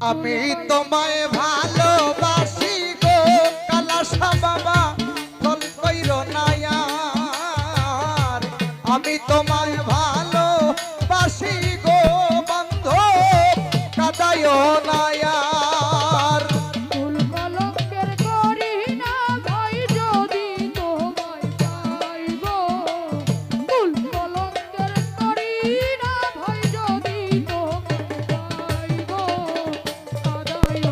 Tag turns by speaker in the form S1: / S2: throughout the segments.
S1: আমি তোমায় ভালোবাসি গো কালাসা বাবা ফল কইর নায়ার আমি তোমায় ভালোবাসি গো বন্ধ কাদায় নায়ার
S2: ফুল কলঙ্কের করি না ভাই যদি তোমায় পাইব ফুল কলঙ্কের করি না ভাই যদি তোমায় পাইব কাদায়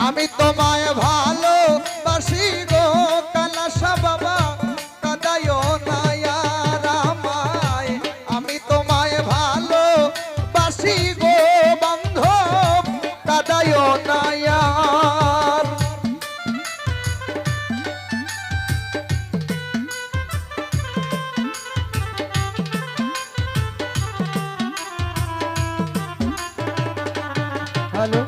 S1: আমি তোমায় ভালোবাসি গো কালাসা বাবা কাদায় নায়ার আমায় আমি তোমায় ভালোবাসি গো বন্ধ কাদায় নায়ার হ্যালো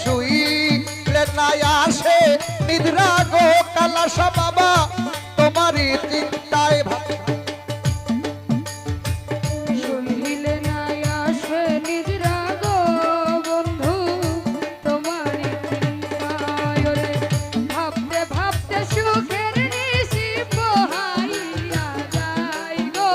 S1: শুইলে নাই আসে নিদ্রা গো কালাসা বাবা তোমারই চিন্তায়
S2: শুইলে নাই আসে নিদ্রা গো বন্ধু তোমার চিন্তায় রে ভাবতে ভাবতে সুখের নিশি পোহাইয়া যায় গো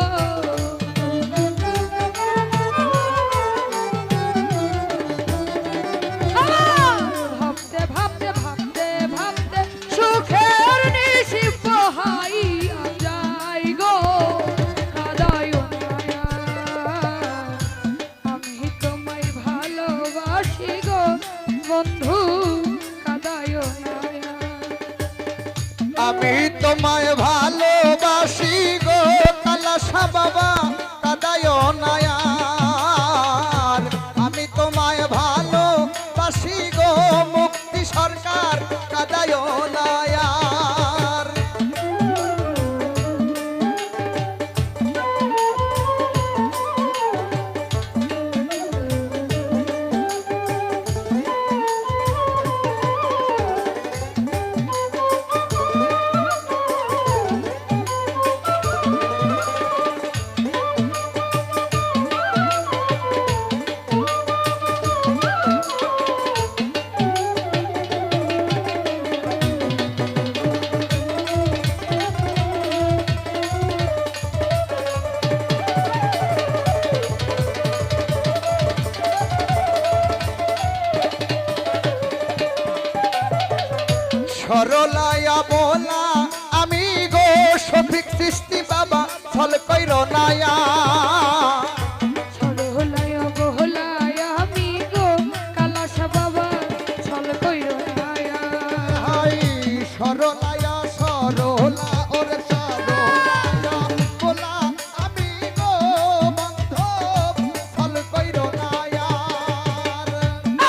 S2: ভাবতে ভাবতে ভাবতে ভাবতে সুখের নিশি পোহাইয়া যায় গো কাদায় নায়া আমি তোমায় ভালোবাসি গো বন্ধু কাদায় নায়া
S1: আমি তোমায় ভালোবাসি গো কালাসা বাবা কাদায় নায়ার আমি তোমায় ভালোবাসি গো মুক্তি সরকার কাদায় নায়ার সরলায়া বলা আমি গো শফিক সৃষ্টি বাবা ফল কইর নায়া
S2: সরলায় বহলায় আমি গো কালাসা বাবা ছল কইরো নায়া
S1: হাই সরলায়া সরলা ওরে সরলায়া বলা আমি গো বন্ধ ফল কইর নায়া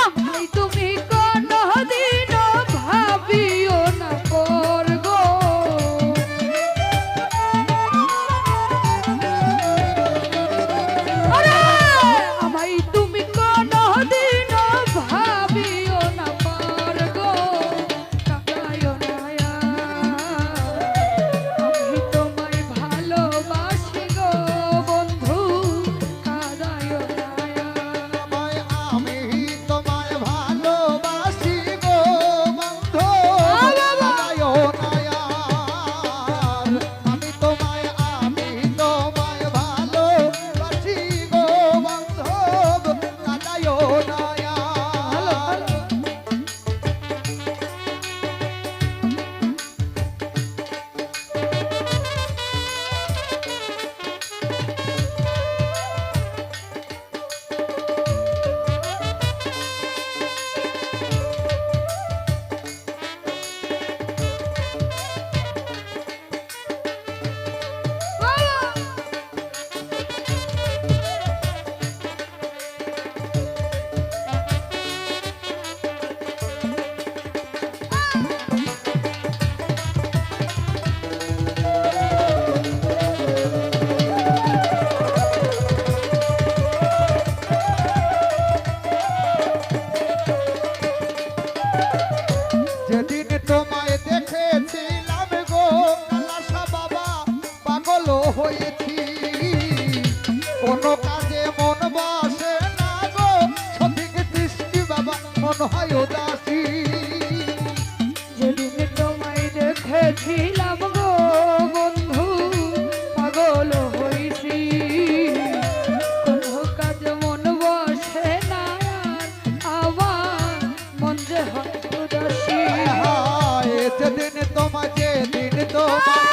S2: আমি তুমি কোনো দিন ভাবিও না পর গো
S1: বাবা